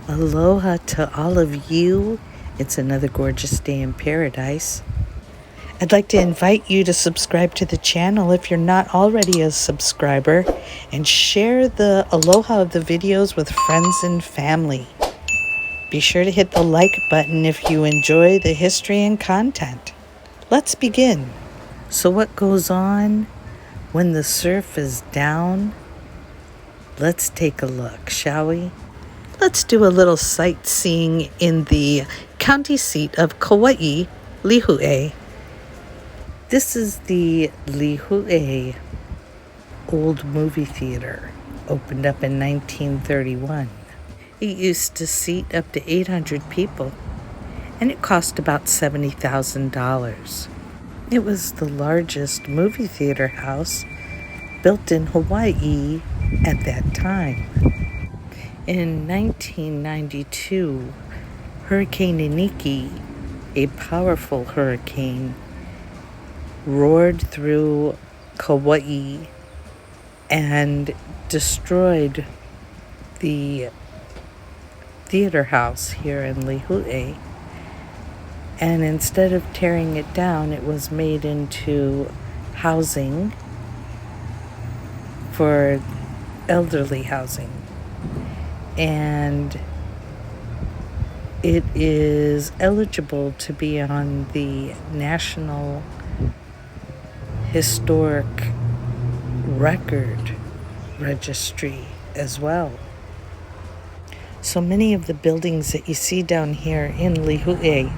Aloha to all of you. It's another gorgeous day in paradise. I'd like to invite you to subscribe to the channel if you're not already a subscriber, and share the aloha of the videos with friends and family. Be sure to hit the like button if you enjoy the history and content. Let's begin. So what goes on when the surf is down? Let's take a look, shall we? Let's do a little sightseeing in the county seat of Kauai, LÍHU'E. This is the LÍHU'E old movie theater, opened up in 1931. It used to seat up to 800 people, and it cost about $70,000. It was the largest movie theater house built in Hawaii at that time. In 1992, Hurricane Iniki, a powerful hurricane, roared through Kauai and destroyed the theater house here in LÍHU'E. And instead of tearing it down, it was made into housing for elderly housing. And it is eligible to be on the National Historic Record Registry as well. So many of the buildings that you see down here in LÍHU'E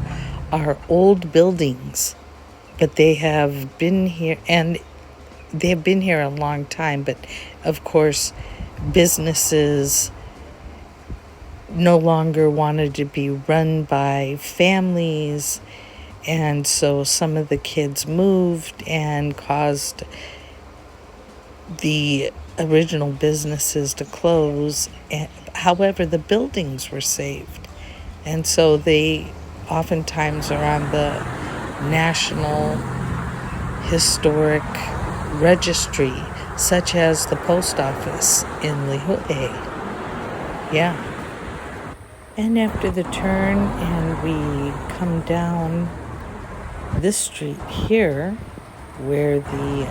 are old buildings, but they have been here, and they have been here a long time. But of course, businesses no longer wanted to be run by families, and so some of the kids moved and caused the original businesses to close. However, the buildings were saved, and so they oftentimes are on the National Historic Registry, such as the post office in LÍHU'E. Yeah. And after the turn, and we come down this street here, where the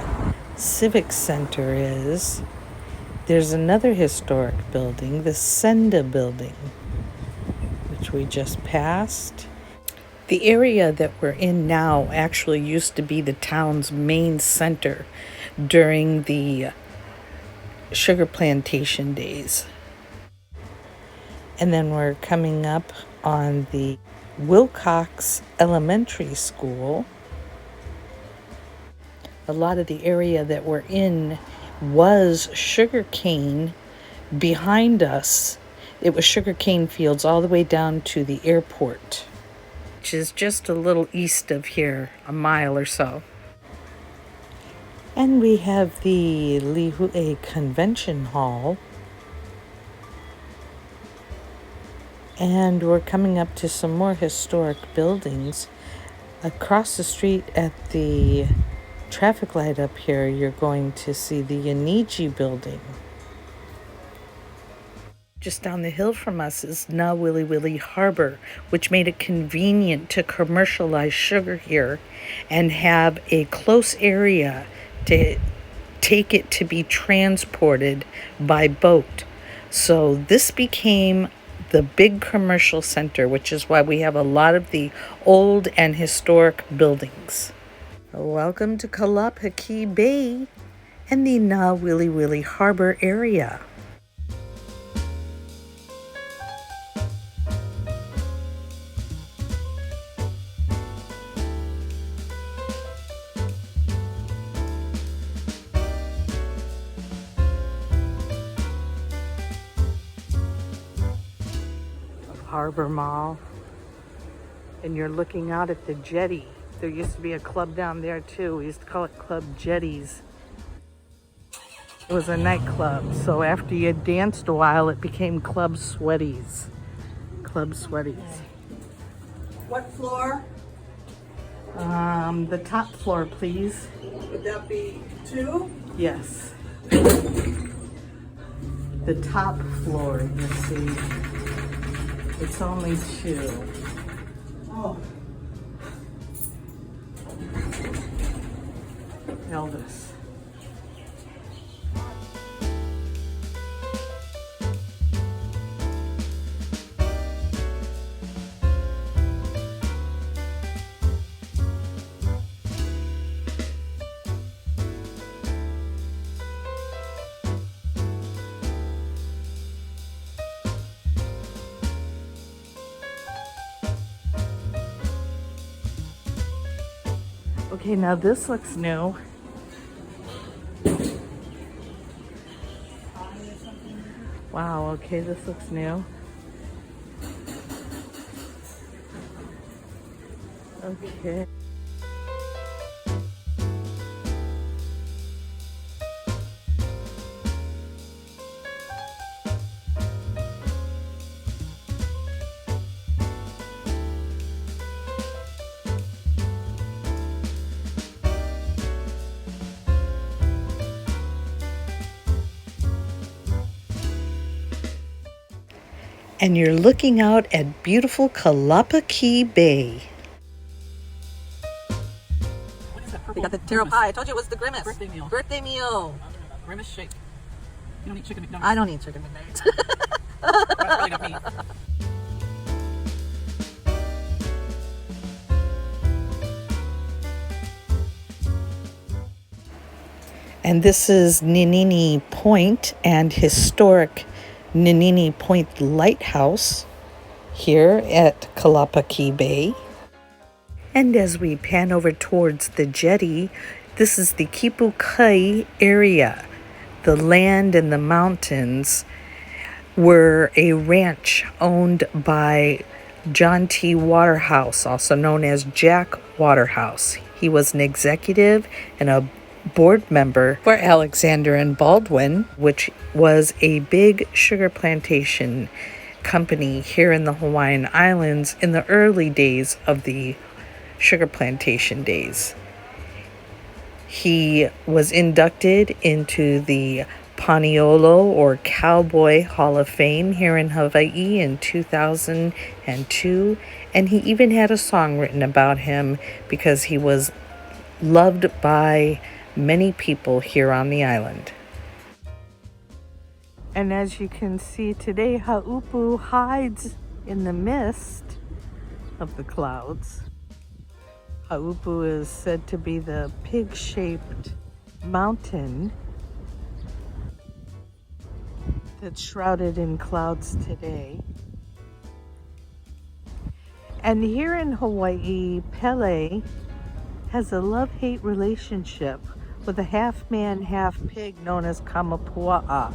Civic Center is, there's another historic building, the Senda Building, which we just passed. The area that we're in now actually used to be the town's main center during the sugar plantation days. And then we're coming up on the Wilcox Elementary School. A lot of the area that we're in was sugarcane. Behind us, it was sugarcane fields all the way down to the airport, which is just a little east of here, a mile or so. And we have the LÍHU'E Convention Hall. And we're coming up to some more historic buildings. Across the street at the traffic light up here, you're going to see the Yaniji Building. Just down the hill from us is NAWILIWILI Harbor, which made it convenient to commercialize sugar here and have a close area to take it to be transported by boat. So this became the big commercial center, which is why we have a lot of the old and historic buildings. Welcome to Kalapaki Bay and the NAWILIWILI Harbor area. Harbor Mall, and you're looking out at the jetty. There used to be a club down there too. We used to call it Club Jetties. It was a nightclub, so after you danced a while, it became Club Sweaties. Club Sweaties. What floor? The top floor, please. Would that be 2? Yes. The top floor, you see. It's only 2. Oh. Elvis. Okay, now this looks new. Wow, okay, this looks new. Okay. And you're looking out at beautiful KAUA'I'S Bay. What is that purple? They got the taro pie. I told you it was the Grimace. Birthday meal. Birthday meal. Grimace shake. You don't eat chicken McNuggets. I don't eat chicken McNuggets. That's probably not me. And this is Ninini Point and historic Ninini Point Lighthouse here at KAUA'I'S Bay. And as we pan over towards the jetty, this is the KAUA'I'S area. The land and the mountains were a ranch owned by John T. Waterhouse, also known as Jack Waterhouse. He was an executive and a board member for Alexander and Baldwin, which was a big sugar plantation company here in the Hawaiian Islands in the early days of the sugar plantation days. He was inducted into the Paniolo or Cowboy Hall of Fame here in Hawaii in 2002, and he even had a song written about him because he was loved by many people here on the island. And as you can see today, Haupu hides in the mist of the clouds. Haupu is said to be the pig-shaped mountain that's shrouded in clouds today. And here in Hawaii, Pele has a love-hate relationship with a half-man, half-pig known as Kamapua'a.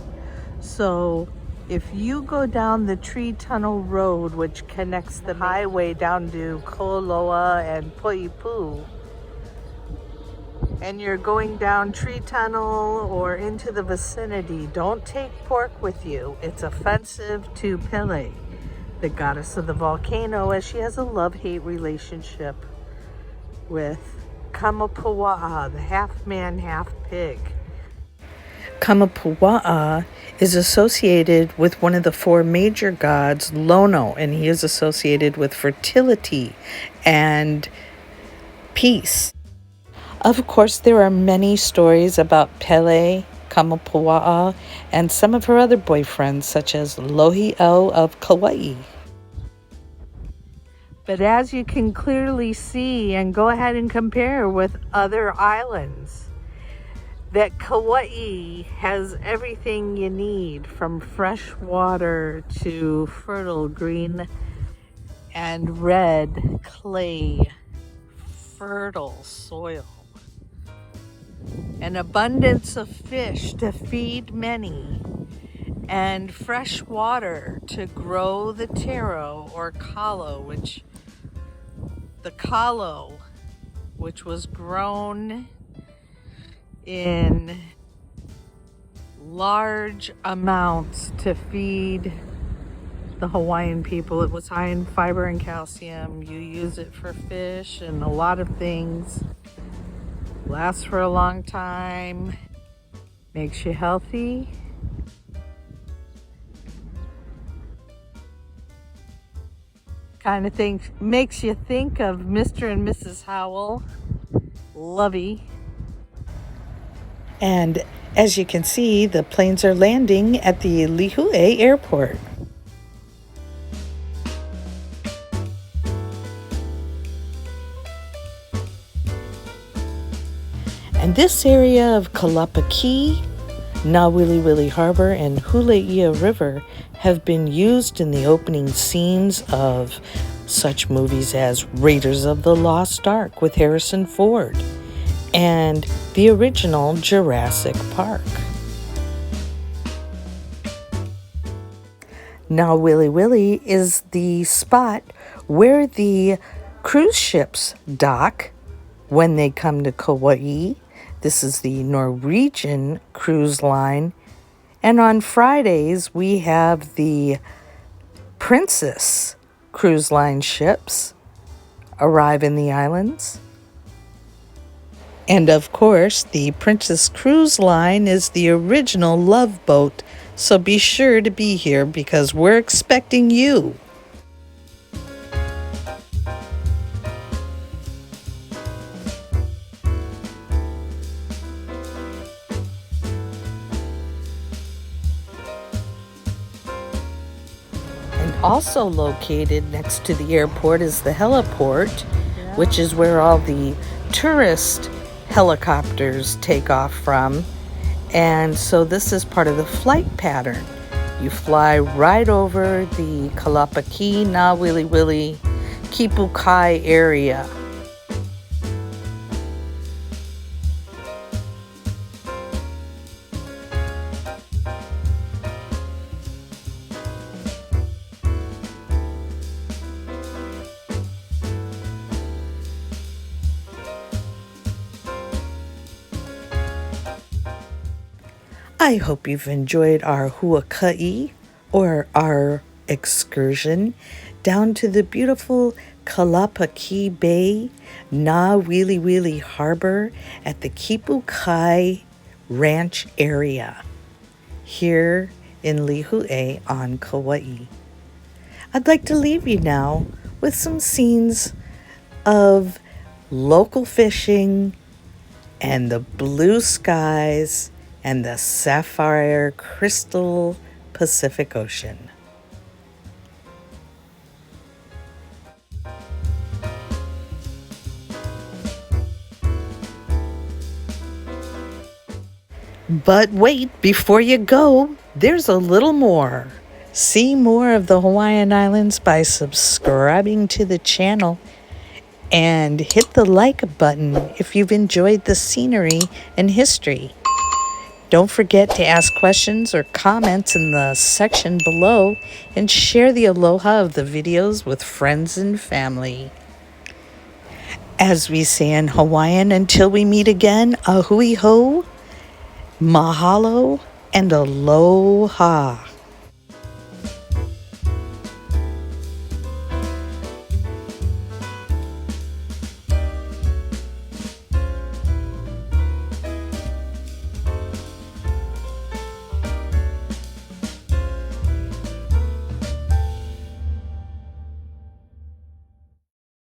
So if you go down the tree tunnel road, which connects the highway down to Koloa and Poipu, and you're going down tree tunnel or into the vicinity, don't take pork with you. It's offensive to Pele, the goddess of the volcano, as she has a love-hate relationship with Kamapua'a, the half-man, half-pig. Kamapua'a is associated with one of the 4 major gods, Lono, and he is associated with fertility and peace. Of course, there are many stories about Pele, Kamapua'a, and some of her other boyfriends, such as LīHU'E of Kauai. But as you can clearly see, and go ahead and compare with other islands, that Kauai has everything you need, from fresh water to fertile green and red clay, fertile soil, an abundance of fish to feed many, and fresh water to grow the taro or kalo, which was grown in large amounts to feed the Hawaiian people. It was high in fiber and calcium. You use it for fish and a lot of things. Lasts for a long time. Makes you healthy. Kind of thing makes you think of Mr. and Mrs. Howell. Lovey. And as you can see, the planes are landing at the LīHU'E airport. And this area of Kalapaki, NAWILIWILI Harbor, and Hulai'a River have been used in the opening scenes of such movies as Raiders of the Lost Ark with Harrison Ford and the original Jurassic Park. NAWILIWILI is the spot where the cruise ships dock when they come to Kauai. This is the Norwegian cruise line. And on Fridays, we have the Princess cruise line ships arrive in the islands. And of course, the Princess Cruise Line is the original Love Boat. So be sure to be here because we're expecting you. Also located next to the airport is the heliport, which is where all the tourist helicopters take off from. And so this is part of the flight pattern. You fly right over the Kalapaki, NAWILIWILI, Kipukai area. I hope you've enjoyed our huaka'i, or our excursion, down to the beautiful Kalapaki Bay, NAWILIWILI Harbor at the Kipukai Ranch area here in LīHU'E on Kauai. I'd like to leave you now with some scenes of local fishing and the blue skies and the sapphire crystal Pacific Ocean. But wait, before you go, there's a little more. See more of the Hawaiian Islands by subscribing to the channel and hit the like button if you've enjoyed the scenery and history. Don't forget to ask questions or comments in the section below and share the aloha of the videos with friends and family. As we say in Hawaiian, until we meet again, ahui ho, mahalo, and aloha.